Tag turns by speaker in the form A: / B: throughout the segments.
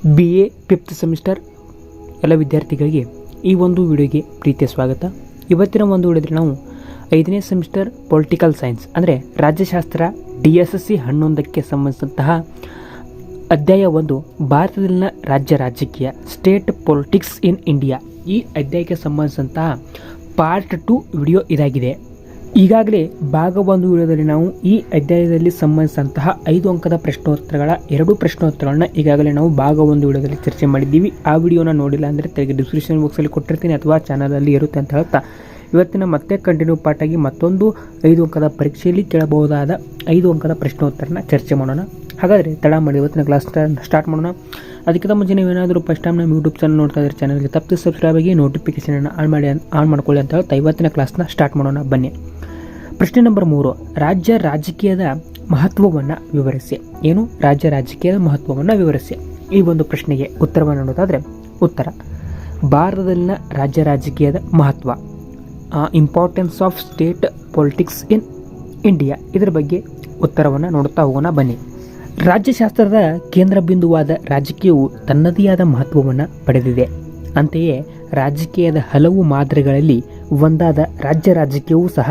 A: BA 5th semester ಎಲ್ಲ ವಿದ್ಯಾರ್ಥಿಗಳಿಗೆ ಈ ಒಂದು ವಿಡಿಯೋಗೆ ಪ್ರೀತಿಯ ಸ್ವಾಗತ. ಇವತ್ತಿನ ಒಂದು ವಿಡಿಯೋದಲ್ಲಿ ನಾವು 5ನೇ ಸೆಮಿಸ್ಟರ್ ಪೊಲಿಟಿಕಲ್ ಸೈನ್ಸ್ ಅಂದರೆ ರಾಜ್ಯಶಾಸ್ತ್ರ DSSC 11ಕ್ಕೆ ಸಂಬಂಧಿಸಿದಂತಹ ಅಧ್ಯಾಯ 1 ಭಾರತದಲ್ಲಿನ ರಾಜಕೀಯ ಸ್ಟೇಟ್ ಪೊಲಿಟಿಕ್ಸ್ ಇನ್ ಇಂಡಿಯಾ ಈ ಅಧ್ಯಾಯಕ್ಕೆ ಸಂಬಂಧಿಸಿದಂತಹ ಪಾರ್ಟ್ 2 ವಿಡಿಯೋ ಇದಾಗಿದೆ. ಈಗಾಗಲೇ ಭಾಗ 1 ವಿಡಿಯೋದಲ್ಲಿ ನಾವು ಈ ಅಧ್ಯಾಯದಲ್ಲಿ ಸಂಬಂಧಿಸಿದಂತಹ 5 ಅಂಕದ ಪ್ರಶ್ನೋತ್ತರಗಳ 2 ಪ್ರಶ್ನೋತ್ತರಗಳನ್ನ ಈಗಾಗಲೇ ನಾವು ಭಾಗ 1 ವಿಡಿಯೋದಲ್ಲಿ ಚರ್ಚೆ ಮಾಡಿದ್ದೀವಿ. ಆ ವಿಡಿಯೋನ ನೋಡಿಲ್ಲ ಅಂದರೆ ತೆಗೆದು ಡಿಸ್ಕ್ರಿಪ್ಷನ್ ಬಾಕ್ಸಲ್ಲಿ ಕೊಟ್ಟಿರ್ತೀನಿ ಅಥವಾ ಚಾನಲಲ್ಲಿ ಇರುತ್ತೆ ಅಂತ ಹೇಳ್ತಾ ಇವತ್ತಿನ ಮತ್ತೆ ಕಂಟಿನ್ಯೂ ಪಾರ್ಟ್ ಆಗಿ ಮತ್ತೊಂದು 5 ಅಂಕದ ಪರೀಕ್ಷೆಯಲ್ಲಿ ಕೇಳಬಹುದಾದ 5 ಅಂಕದ ಪ್ರಶ್ನೋತ್ತರನ ಚರ್ಚೆ ಮಾಡೋಣ. ಹಾಗಾದರೆ ತಡ ಮಾಡಿ ಇವತ್ತಿನ ಕ್ಲಾಸ್ ಸ್ಟಾರ್ಟ್ ಮಾಡೋಣ. ಅದಕ್ಕಿಂತ ಮುಂಚೆ ನೀವೇನಾದರೂ ಫಸ್ಟ್ ಟೈಮ್ ನಮ್ಮ ಯೂಟ್ಯೂಬ್ ಚಾನಲ್ ನೋಡ್ತಾ ಇದ್ದಾರೆ ಚಾನಲ್ಗೆ ತಪ್ಪದೆ ಸಬ್ಸ್ಕ್ರೈಬ್ ಆಗಿ ನೋಟಿಫಿಕೇಶನನ್ನು ಆನ್ ಮಾಡ್ಕೊಳ್ಳಿ ಅಂತ ಹೇಳ್ತಾ ಇವತ್ತಿನ ಕ್ಲಾಸ್ನ ಸ್ಟಾರ್ಟ್ ಮಾಡೋಣ ಬನ್ನಿ. ಪ್ರಶ್ನೆ ನಂಬರ್ 3, ರಾಜಕೀಯದ ಮಹತ್ವವನ್ನು ವಿವರಿಸಿ. ಏನು ರಾಜಕೀಯದ ಮಹತ್ವವನ್ನು ವಿವರಿಸಿ. ಈ ಒಂದು ಪ್ರಶ್ನೆಗೆ ಉತ್ತರವನ್ನು ನೋಡೋದಾದರೆ ಉತ್ತರ ಭಾರತದಲ್ಲಿನ ರಾಜಕೀಯದ ಮಹತ್ವ, importance of state politics in India, ಇದರ ಬಗ್ಗೆ ಉತ್ತರವನ್ನು ನೋಡುತ್ತಾ ಹೋಗೋಣ ಬನ್ನಿ. ರಾಜ್ಯಶಾಸ್ತ್ರದ ಕೇಂದ್ರ ಬಿಂದುವಾದ ರಾಜಕೀಯವು ತನ್ನದೇ ಆದ ಮಹತ್ವವನ್ನು ಪಡೆದಿದೆ. ಅಂತೆಯೇ ರಾಜಕೀಯದ ಹಲವು ಮಾದರಿಗಳಲ್ಲಿ ಒಂದಾದ ರಾಜಕೀಯವೂ ಸಹ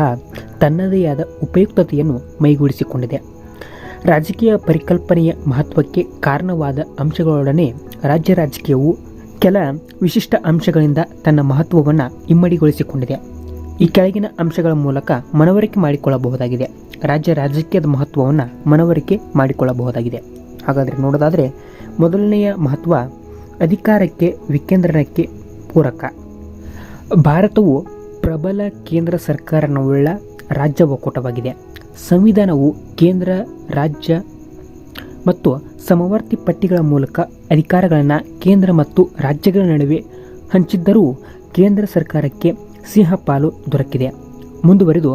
A: ತನ್ನದೇ ಆದ ಉಪಯುಕ್ತತೆಯನ್ನು ಮೈಗೂಡಿಸಿಕೊಂಡಿದೆ. ರಾಜಕೀಯ ಪರಿಕಲ್ಪನೆಯ ಮಹತ್ವಕ್ಕೆ ಕಾರಣವಾದ ಅಂಶಗಳೊಡನೆ ರಾಜಕೀಯವು ಕೆಲ ವಿಶಿಷ್ಟ ಅಂಶಗಳಿಂದ ತನ್ನ ಮಹತ್ವವನ್ನು ಇಮ್ಮಡಿಗೊಳಿಸಿಕೊಂಡಿದೆ. ಈ ಕೆಳಗಿನ ಅಂಶಗಳ ಮೂಲಕ ಮನವರಿಕೆ ಮಾಡಿಕೊಳ್ಳಬಹುದಾಗಿದೆ. ರಾಜಕೀಯದ ಮಹತ್ವವನ್ನು ಮನವರಿಕೆ ಮಾಡಿಕೊಳ್ಳಬಹುದಾಗಿದೆ. ಹಾಗಾದರೆ ನೋಡೋದಾದರೆ ಮೊದಲನೆಯ ಮಹತ್ವ ಅಧಿಕಾರಕ್ಕೆ ವಿಕೇಂದ್ರಣಕ್ಕೆ ಪೂರಕ. ಭಾರತವು ಪ್ರಬಲ ಕೇಂದ್ರ ಸರ್ಕಾರವುಳ್ಳ ರಾಜ್ಯ ಒಕ್ಕೂಟವಾಗಿದೆ. ಸಂವಿಧಾನವು ಕೇಂದ್ರ, ರಾಜ್ಯ ಮತ್ತು ಸಮವರ್ತಿ ಪಟ್ಟಿಗಳ ಮೂಲಕ ಅಧಿಕಾರಗಳನ್ನು ಕೇಂದ್ರ ಮತ್ತು ರಾಜ್ಯಗಳ ನಡುವೆ ಹಂಚಿದ್ದರೂ ಕೇಂದ್ರ ಸರ್ಕಾರಕ್ಕೆ ಸಿಂಹಪಾಲು ದೊರಕಿದೆ. ಮುಂದುವರೆದು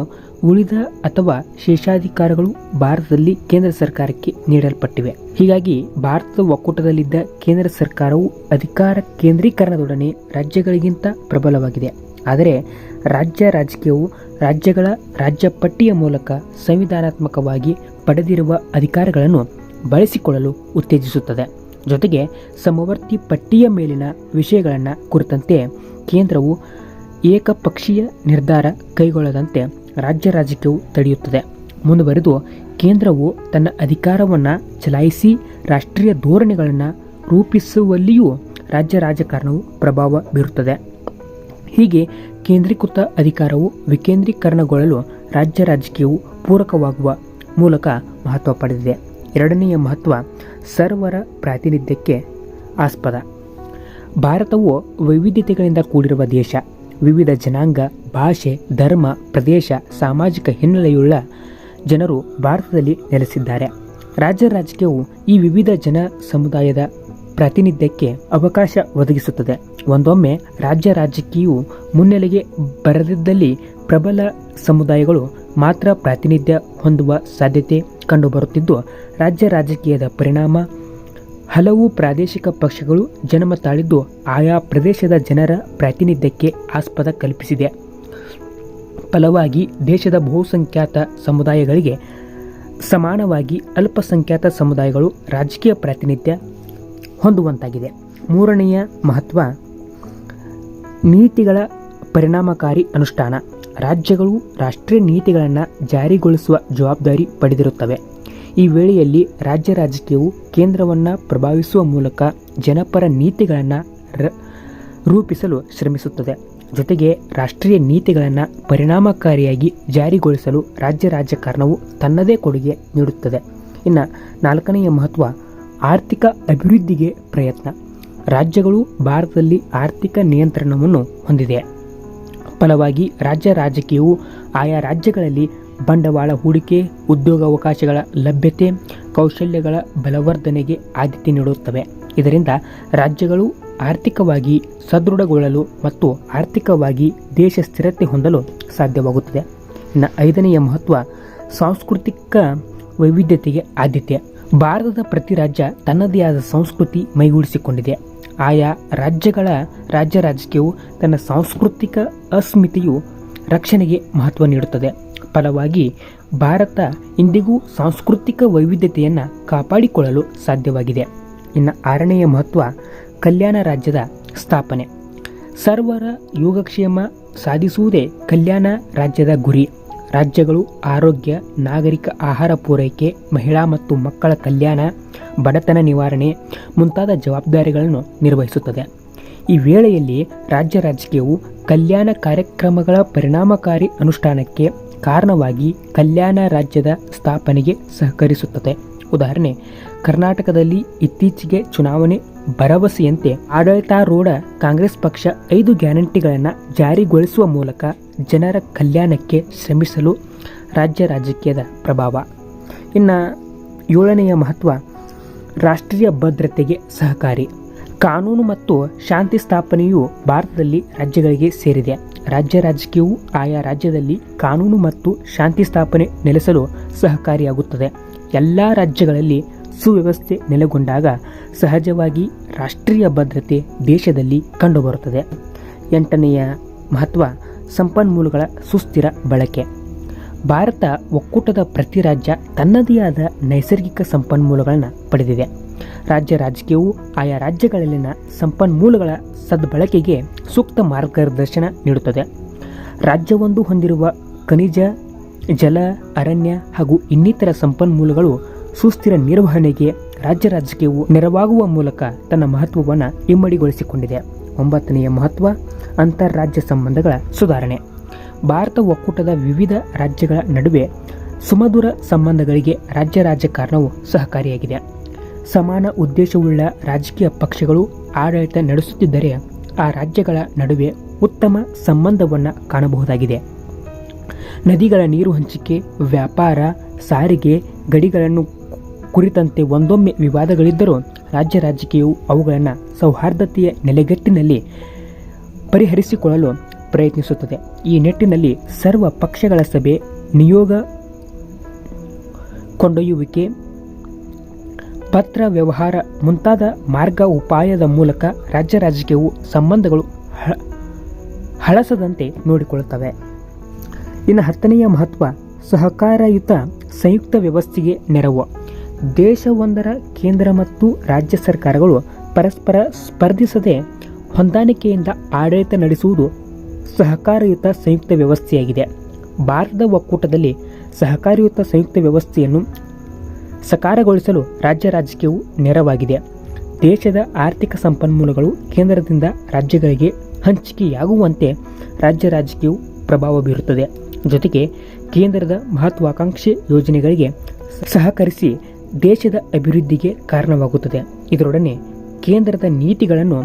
A: ಉಳಿದ ಅಥವಾ ಶೇಷಾಧಿಕಾರಗಳು ಭಾರತದಲ್ಲಿ ಕೇಂದ್ರ ಸರ್ಕಾರಕ್ಕೆ ನೀಡಲ್ಪಟ್ಟಿವೆ. ಹೀಗಾಗಿ ಭಾರತದ ಒಕ್ಕೂಟದಲ್ಲಿದ್ದ ಕೇಂದ್ರ ಸರ್ಕಾರವು ಅಧಿಕಾರ ಕೇಂದ್ರೀಕರಣದೊಡನೆ ರಾಜ್ಯಗಳಿಗಿಂತ ಪ್ರಬಲವಾಗಿದೆ. ಆದರೆ ರಾಜಕೀಯವು ರಾಜ್ಯಗಳ ರಾಜ್ಯ ಪಟ್ಟಿಯ ಮೂಲಕ ಸಂವಿಧಾನಾತ್ಮಕವಾಗಿ ಪಡೆದಿರುವ ಅಧಿಕಾರಗಳನ್ನು ಬಳಸಿಕೊಳ್ಳಲು ಉತ್ತೇಜಿಸುತ್ತದೆ. ಜೊತೆಗೆ ಸಮವರ್ತಿ ಪಟ್ಟಿಯ ಮೇಲಿನ ವಿಷಯಗಳನ್ನು ಕುರಿತಂತೆ ಕೇಂದ್ರವು ಏಕಪಕ್ಷೀಯ ನಿರ್ಧಾರ ಕೈಗೊಳ್ಳದಂತೆ ರಾಜಕೀಯವು ತಡೆಯುತ್ತದೆ. ಮುಂದುವರೆದು ಕೇಂದ್ರವು ತನ್ನ ಅಧಿಕಾರವನ್ನು ಚಲಾಯಿಸಿ ರಾಷ್ಟ್ರೀಯ ಧೋರಣೆಗಳನ್ನು ರೂಪಿಸುವಲ್ಲಿಯೂ ರಾಜಕಾರಣವು ಪ್ರಭಾವ ಬೀರುತ್ತದೆ. ಹೀಗೆ ಕೇಂದ್ರೀಕೃತ ಅಧಿಕಾರವು ವಿಕೇಂದ್ರೀಕರಣಗೊಳ್ಳಲು ರಾಜಕೀಯವು ಪೂರಕವಾಗುವ ಮೂಲಕ ಮಹತ್ವ ಪಡೆದಿದೆ. ಎರಡನೆಯ ಮಹತ್ವ ಸರ್ವರ ಪ್ರಾತಿನಿಧ್ಯಕ್ಕೆ ಆಸ್ಪದ. ಭಾರತವು ವೈವಿಧ್ಯತೆಗಳಿಂದ ಕೂಡಿರುವ ದೇಶ. ವಿವಿಧ ಜನಾಂಗ, ಭಾಷೆ, ಧರ್ಮ, ಪ್ರದೇಶ, ಸಾಮಾಜಿಕ ಹಿನ್ನೆಲೆಯುಳ್ಳ ಜನರು ಭಾರತದಲ್ಲಿ ನೆಲೆಸಿದ್ದಾರೆ. ರಾಜಕೀಯವು ಈ ವಿವಿಧ ಜನ ಸಮುದಾಯದ ಪ್ರಾತಿನಿಧ್ಯಕ್ಕೆ ಅವಕಾಶ ಒದಗಿಸುತ್ತದೆ. ಒಂದೊಮ್ಮೆ ರಾಜಕೀಯವು ಮುನ್ನೆಲೆಗೆ ಬರದಿದ್ದಲ್ಲಿ ಪ್ರಬಲ ಸಮುದಾಯಗಳು ಮಾತ್ರ ಪ್ರಾತಿನಿಧ್ಯ ಹೊಂದುವ ಸಾಧ್ಯತೆ ಕಂಡುಬರುತ್ತಿದ್ದು, ರಾಜಕೀಯದ ಪರಿಣಾಮ ಹಲವು ಪ್ರಾದೇಶಿಕ ಪಕ್ಷಗಳು ಜನ್ಮ ತಾಳಿದ್ದು ಆಯಾ ಪ್ರದೇಶದ ಜನರ ಪ್ರಾತಿನಿಧ್ಯಕ್ಕೆ ಆಸ್ಪದ ಕಲ್ಪಿಸಿದೆ. ಫಲವಾಗಿ ದೇಶದ ಬಹುಸಂಖ್ಯಾತ ಸಮುದಾಯಗಳಿಗೆ ಸಮಾನವಾಗಿ ಅಲ್ಪಸಂಖ್ಯಾತ ಸಮುದಾಯಗಳು ರಾಜಕೀಯ ಪ್ರಾತಿನಿಧ್ಯ ಹೊಂದುವಂತಾಗಿದೆ. ಮೂರನೆಯ ಮಹತ್ವ ನೀತಿಗಳ ಪರಿಣಾಮಕಾರಿ ಅನುಷ್ಠಾನ. ರಾಜ್ಯಗಳು ರಾಷ್ಟ್ರೀಯ ನೀತಿಗಳನ್ನು ಜಾರಿಗೊಳಿಸುವ ಜವಾಬ್ದಾರಿ ಪಡೆದಿರುತ್ತವೆ. ಈ ವೇಳೆಯಲ್ಲಿ ರಾಜಕೀಯವು ಕೇಂದ್ರವನ್ನು ಪ್ರಭಾವಿಸುವ ಮೂಲಕ ಜನಪರ ನೀತಿಗಳನ್ನು ರೂಪಿಸಲು ಶ್ರಮಿಸುತ್ತದೆ. ಜೊತೆಗೆ ರಾಷ್ಟ್ರೀಯ ನೀತಿಗಳನ್ನು ಪರಿಣಾಮಕಾರಿಯಾಗಿ ಜಾರಿಗೊಳಿಸಲು ರಾಜಕಾರಣವು ತನ್ನದೇ ಕೊಡುಗೆ ನೀಡುತ್ತದೆ. ಇನ್ನು ನಾಲ್ಕನೆಯ ಮಹತ್ವ ಆರ್ಥಿಕ ಅಭಿವೃದ್ಧಿಗೆ ಪ್ರಯತ್ನ. ರಾಜ್ಯಗಳು ಭಾರತದಲ್ಲಿ ಆರ್ಥಿಕ ನಿಯಂತ್ರಣವನ್ನು ಹೊಂದಿದೆ. ಫಲವಾಗಿ ರಾಜಕೀಯವು ಆಯಾ ರಾಜ್ಯಗಳಲ್ಲಿ ಬಂಡವಾಳ ಹೂಡಿಕೆ, ಉದ್ಯೋಗಾವಕಾಶಗಳ ಲಭ್ಯತೆ, ಕೌಶಲ್ಯಗಳ ಬಲವರ್ಧನೆಗೆ ಆದ್ಯತೆ ನೀಡುತ್ತವೆ. ಇದರಿಂದ ರಾಜ್ಯಗಳು ಆರ್ಥಿಕವಾಗಿ ಸದೃಢಗೊಳ್ಳಲು ಮತ್ತು ಆರ್ಥಿಕವಾಗಿ ದೇಶ ಸ್ಥಿರತೆ ಹೊಂದಲು ಸಾಧ್ಯವಾಗುತ್ತದೆ. ಇನ್ನು ಐದನೆಯ ಮಹತ್ವ ಸಾಂಸ್ಕೃತಿಕ ವೈವಿಧ್ಯತೆಗೆ ಆದ್ಯತೆ. ಭಾರತದ ಪ್ರತಿ ರಾಜ್ಯ ತನ್ನದೇ ಆದ ಸಂಸ್ಕೃತಿ ಮೈಗೂಡಿಸಿಕೊಂಡಿದೆ. ಆಯಾ ರಾಜ್ಯಗಳ ರಾಜಕೀಯವು ತನ್ನ ಸಾಂಸ್ಕೃತಿಕ ಅಸ್ಮಿತೆಯು ರಕ್ಷಣೆಗೆ ಮಹತ್ವ ನೀಡುತ್ತದೆ. ಫಲವಾಗಿ ಭಾರತ ಇಂದಿಗೂ ಸಾಂಸ್ಕೃತಿಕ ವೈವಿಧ್ಯತೆಯನ್ನು ಕಾಪಾಡಿಕೊಳ್ಳಲು ಸಾಧ್ಯವಾಗಿದೆ. ಇನ್ನು 6ನೆಯ ಮಹತ್ವ ಕಲ್ಯಾಣ ರಾಜ್ಯದ ಸ್ಥಾಪನೆ. ಸರ್ವರ ಯೋಗಕ್ಷೇಮ ಸಾಧಿಸುವುದೇ ಕಲ್ಯಾಣ ರಾಜ್ಯದ ಗುರಿ. ರಾಜ್ಯಗಳು ಆರೋಗ್ಯ, ನಾಗರಿಕ ಆಹಾರ ಪೂರೈಕೆ, ಮಹಿಳಾ ಮತ್ತು ಮಕ್ಕಳ ಕಲ್ಯಾಣ, ಬಡತನ ನಿವಾರಣೆ ಮುಂತಾದ ಜವಾಬ್ದಾರಿಗಳನ್ನು ನಿರ್ವಹಿಸುತ್ತದೆ. ಈ ವೇಳೆಯಲ್ಲಿ ರಾಜ್ಯ ರಾಜಕೀಯವು ಕಲ್ಯಾಣ ಕಾರ್ಯಕ್ರಮಗಳ ಪರಿಣಾಮಕಾರಿ ಅನುಷ್ಠಾನಕ್ಕೆ ಕಾರಣವಾಗಿ ಕಲ್ಯಾಣ ರಾಜ್ಯದ ಸ್ಥಾಪನೆಗೆ ಸಹಕರಿಸುತ್ತದೆ. ಉದಾಹರಣೆ, ಕರ್ನಾಟಕದಲ್ಲಿ ಇತ್ತೀಚೆಗೆ ಚುನಾವಣೆ ಭರವಸೆಯಂತೆ ಆಡಳಿತಾರೂಢ ಕಾಂಗ್ರೆಸ್ ಪಕ್ಷ 5 ಗ್ಯಾರಂಟಿಗಳನ್ನು ಜಾರಿಗೊಳಿಸುವ ಮೂಲಕ ಜನರ ಕಲ್ಯಾಣಕ್ಕೆ ಶ್ರಮಿಸಲು ರಾಜ್ಯ ರಾಜಕೀಯದ ಪ್ರಭಾವ. ಇನ್ನು 7ನೆಯ ಮಹತ್ವ ರಾಷ್ಟ್ರೀಯ ಭದ್ರತೆಗೆ ಸಹಕಾರಿ. ಕಾನೂನು ಮತ್ತು ಶಾಂತಿ ಸ್ಥಾಪನೆಯು ಭಾರತದಲ್ಲಿ ರಾಜ್ಯಗಳಿಗೆ ಸೇರಿದೆ. ರಾಜ್ಯ ರಾಜಕೀಯವು ಆಯಾ ರಾಜ್ಯದಲ್ಲಿ ಕಾನೂನು ಮತ್ತು ಶಾಂತಿ ಸ್ಥಾಪನೆ ನೆಲೆಸಲು ಸಹಕಾರಿಯಾಗುತ್ತದೆ. ಎಲ್ಲ ರಾಜ್ಯಗಳಲ್ಲಿ ಸುವ್ಯವಸ್ಥೆ ನೆಲೆಗೊಂಡಾಗ ಸಹಜವಾಗಿ ರಾಷ್ಟ್ರೀಯ ಭದ್ರತೆ ದೇಶದಲ್ಲಿ ಕಂಡುಬರುತ್ತದೆ. 8ನೆಯ ಮಹತ್ವ ಸಂಪನ್ಮೂಲಗಳ ಸುಸ್ಥಿರ ಬಳಕೆ. ಭಾರತ ಒಕ್ಕೂಟದ ಪ್ರತಿ ರಾಜ್ಯ ತನ್ನದೇ ಆದ ನೈಸರ್ಗಿಕ ಸಂಪನ್ಮೂಲಗಳನ್ನು ಪಡೆದಿದೆ. ರಾಜ್ಯ ರಾಜಕೀಯವು ಆಯಾ ರಾಜ್ಯಗಳಲ್ಲಿನ ಸಂಪನ್ಮೂಲಗಳ ಸದ್ಬಳಕೆಗೆ ಸೂಕ್ತ ಮಾರ್ಗದರ್ಶನ ನೀಡುತ್ತದೆ. ರಾಜ್ಯವೊಂದು ಹೊಂದಿರುವ ಖನಿಜ, ಜಲ, ಅರಣ್ಯ ಹಾಗೂ ಇನ್ನಿತರ ಸಂಪನ್ಮೂಲಗಳು ಸುಸ್ಥಿರ ನಿರ್ವಹಣೆಗೆ ರಾಜ್ಯ ರಾಜಕೀಯವು ನೆರವಾಗುವ ಮೂಲಕ ತನ್ನ ಮಹತ್ವವನ್ನು ಇಮ್ಮಡಿಗೊಳಿಸಿಕೊಂಡಿದೆ. 9ನೆಯ ಮಹತ್ವ ಅಂತಾರಾಜ್ಯ ಸಂಬಂಧಗಳ ಸುಧಾರಣೆ. ಭಾರತ ಒಕ್ಕೂಟದ ವಿವಿಧ ರಾಜ್ಯಗಳ ನಡುವೆ ಸುಮಧುರ ಸಂಬಂಧಗಳಿಗೆ ರಾಜ್ಯ ರಾಜಕಾರಣವು ಸಹಕಾರಿಯಾಗಿದೆ. ಸಮಾನ ಉದ್ದೇಶವುಳ್ಳ ರಾಜಕೀಯ ಪಕ್ಷಗಳು ಆಡಳಿತ ನಡೆಸುತ್ತಿದ್ದರೆ ಆ ರಾಜ್ಯಗಳ ನಡುವೆ ಉತ್ತಮ ಸಂಬಂಧವನ್ನು ಕಾಣಬಹುದಾಗಿದೆ. ನದಿಗಳ ನೀರು ಹಂಚಿಕೆ, ವ್ಯಾಪಾರ, ಸಾರಿಗೆ, ಗಡಿಗಳನ್ನು ಕುರಿತಂತೆ ಒಂದೊಮ್ಮೆ ವಿವಾದಗಳಿದ್ದರೂ ರಾಜ್ಯ ರಾಜಕೀಯವು ಅವುಗಳನ್ನು ಸೌಹಾರ್ದತೆಯ ನೆಲೆಗಟ್ಟಿನಲ್ಲಿ ಪರಿಹರಿಸಿಕೊಳ್ಳಲು ಪ್ರಯತ್ನಿಸುತ್ತದೆ. ಈ ನಿಟ್ಟಿನಲ್ಲಿ ಸರ್ವ ಪಕ್ಷಗಳ ಸಭೆ, ನಿಯೋಗ ಕೊಂಡೊಯ್ಯುವಿಕೆ, ಪತ್ರ ವ್ಯವಹಾರ ಮುಂತಾದ ಮಾರ್ಗ ಉಪಾಯದ ಮೂಲಕ ರಾಜ್ಯ ರಾಜಕೀಯವು ಸಂಬಂಧಗಳು ಹಳಸದಂತೆ ನೋಡಿಕೊಳ್ಳುತ್ತವೆ. ಇನ್ನು 10ನೆಯ ಮಹತ್ವ ಸಹಕಾರಯುತ ಸಂಯುಕ್ತ ವ್ಯವಸ್ಥೆಗೆ ನೆರವು. ದೇಶವೊಂದರ ಕೇಂದ್ರ ಮತ್ತು ರಾಜ್ಯ ಸರ್ಕಾರಗಳು ಪರಸ್ಪರ ಸ್ಪರ್ಧಿಸದೆ ಹೊಂದಾಣಿಕೆಯಿಂದ ಆಡಳಿತ ನಡೆಸುವುದು ಸಹಕಾರಯುತ ಸಂಯುಕ್ತ ವ್ಯವಸ್ಥೆಯಾಗಿದೆ. ಭಾರತದ ಒಕ್ಕೂಟದಲ್ಲಿ ಸಹಕಾರಯುತ ಸಂಯುಕ್ತ ವ್ಯವಸ್ಥೆಯನ್ನು ಸಕಾರಗೊಳಿಸಲು ರಾಜ್ಯ ರಾಜಕೀಯವು ನೆರವಾಗಿದೆ. ದೇಶದ ಆರ್ಥಿಕ ಸಂಪನ್ಮೂಲಗಳು ಕೇಂದ್ರದಿಂದ ರಾಜ್ಯಗಳಿಗೆ ಹಂಚಿಕೆಯಾಗುವಂತೆ ರಾಜ್ಯ ರಾಜಕೀಯವು ಪ್ರಭಾವ ಬೀರುತ್ತದೆ. ಜೊತೆಗೆ ಕೇಂದ್ರದ ಮಹತ್ವಾಕಾಂಕ್ಷೆ ಯೋಜನೆಗಳಿಗೆ ಸಹಕರಿಸಿ ದೇಶದ ಅಭಿವೃದ್ಧಿಗೆ ಕಾರಣವಾಗುತ್ತದೆ. ಇದರೊಡನೆ ಕೇಂದ್ರದ ನೀತಿಗಳನ್ನು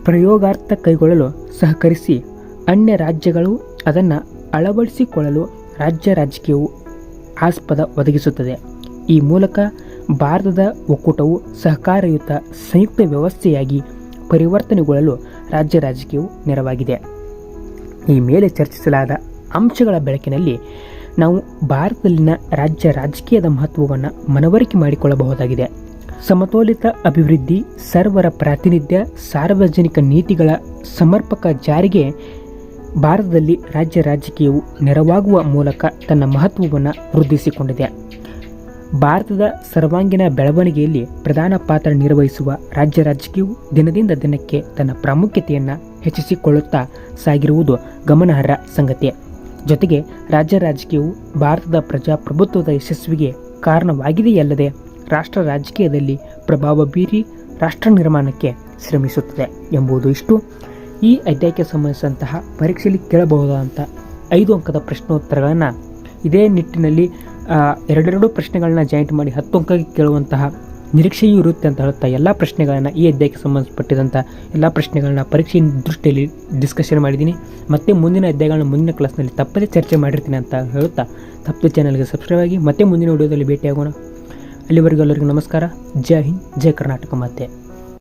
A: ಪ್ರಯೋಗಾರ್ಥ ಕೈಗೊಳ್ಳಲು ಸಹಕರಿಸಿ ಅನ್ಯ ರಾಜ್ಯಗಳು ಅದನ್ನು ಅಳವಡಿಸಿಕೊಳ್ಳಲು ರಾಜ್ಯ ರಾಜಕೀಯವು ಆಸ್ಪದ ಒದಗಿಸುತ್ತದೆ. ಈ ಮೂಲಕ ಭಾರತದ ಒಕ್ಕೂಟವು ಸಹಕಾರಯುತ ಸಂಯುಕ್ತ ವ್ಯವಸ್ಥೆಯಾಗಿ ಪರಿವರ್ತನೆಗೊಳ್ಳಲು ರಾಜ್ಯ ರಾಜಕೀಯವು ನೆರವಾಗಿದೆ. ಈ ಮೇಲೆ ಚರ್ಚಿಸಲಾದ ಅಂಶಗಳ ಬೆಳಕಿನಲ್ಲಿ ನಾವು ಭಾರತದಲ್ಲಿನ ರಾಜ್ಯ ರಾಜಕೀಯದ ಮಹತ್ವವನ್ನು ಮನವರಿಕೆ ಮಾಡಿಕೊಳ್ಳಬಹುದಾಗಿದೆ. ಸಮತೋಲಿತ ಅಭಿವೃದ್ಧಿ, ಸರ್ವರ ಪ್ರಾತಿನಿಧ್ಯ, ಸಾರ್ವಜನಿಕ ನೀತಿಗಳ ಸಮರ್ಪಕ ಜಾರಿಗೆ ಭಾರತದಲ್ಲಿ ರಾಜ್ಯ ರಾಜಕೀಯವು ನೆರವಾಗುವ ಮೂಲಕ ತನ್ನ ಮಹತ್ವವನ್ನು ವೃದ್ಧಿಸಿಕೊಂಡಿದೆ. ಭಾರತದ ಸರ್ವಾಂಗೀಣ ಬೆಳವಣಿಗೆಯಲ್ಲಿ ಪ್ರಧಾನ ಪಾತ್ರ ನಿರ್ವಹಿಸುವ ರಾಜ್ಯ ರಾಜಕೀಯವು ದಿನದಿಂದ ದಿನಕ್ಕೆ ತನ್ನ ಪ್ರಾಮುಖ್ಯತೆಯನ್ನು ಹೆಚ್ಚಿಸಿಕೊಳ್ಳುತ್ತಾ ಸಾಗಿರುವುದು ಗಮನಾರ್ಹ ಸಂಗತಿ. ಜೊತೆಗೆ ರಾಜ್ಯ ರಾಜಕೀಯವು ಭಾರತದ ಪ್ರಜಾಪ್ರಭುತ್ವದ ಯಶಸ್ವಿಗೆ ಕಾರಣವಾಗಿದೆಯಲ್ಲದೆ ರಾಷ್ಟ್ರ ರಾಜಕೀಯದಲ್ಲಿ ಪ್ರಭಾವ ಬೀರಿ ರಾಷ್ಟ್ರ ನಿರ್ಮಾಣಕ್ಕೆ ಶ್ರಮಿಸುತ್ತದೆ ಎಂಬುದು ಇಷ್ಟು. ಈ ಅಧ್ಯಾಯಕ್ಕೆ ಸಂಬಂಧಿಸಿದಂತಹ ಪರೀಕ್ಷೆಯಲ್ಲಿ ಕೇಳಬಹುದಾದಂಥ 5 ಅಂಕದ ಪ್ರಶ್ನೋತ್ತರಗಳನ್ನು ಇದೇ ನಿಟ್ಟಿನಲ್ಲಿ ಎರಡೆರಡು ಪ್ರಶ್ನೆಗಳನ್ನ ಜಾಯಿಂಟ್ ಮಾಡಿ 10 ಅಂಕಕ್ಕೆ ಕೇಳುವಂತಹ ನಿರೀಕ್ಷೆಯೂ ಇರುತ್ತೆ ಅಂತ ಹೇಳುತ್ತಾ ಎಲ್ಲ ಪ್ರಶ್ನೆಗಳನ್ನು ಈ ಅಧ್ಯಾಯಕ್ಕೆ ಸಂಬಂಧಪಟ್ಟಿದಂಥ ಎಲ್ಲ ಪ್ರಶ್ನೆಗಳನ್ನ ಪರೀಕ್ಷೆ ದೃಷ್ಟಿಯಲ್ಲಿ ಡಿಸ್ಕಷನ್ ಮಾಡಿದ್ದೀನಿ. ಮತ್ತೆ ಮುಂದಿನ ಅಧ್ಯಾಯಗಳನ್ನ ಮುಂದಿನ ಕ್ಲಾಸ್ನಲ್ಲಿ ತಪ್ಪದೇ ಚರ್ಚೆ ಮಾಡಿರ್ತೀನಿ ಅಂತ ಹೇಳುತ್ತಾ ತಪ್ಪದೆ ಚಾನಲ್ಗೆ ಸಬ್ಸ್ಕ್ರೈಬ್ ಆಗಿ ಮತ್ತೆ ಮುಂದಿನ ವಿಡಿಯೋದಲ್ಲಿ ಭೇಟಿಯಾಗೋಣ. ಅಲ್ಲಿವರೆಗೂ ಎಲ್ಲರಿಗೂ ನಮಸ್ಕಾರ. ಜೈ ಹಿಂದ್, ಜೈ ಕರ್ನಾಟಕ ಮಾತೆ.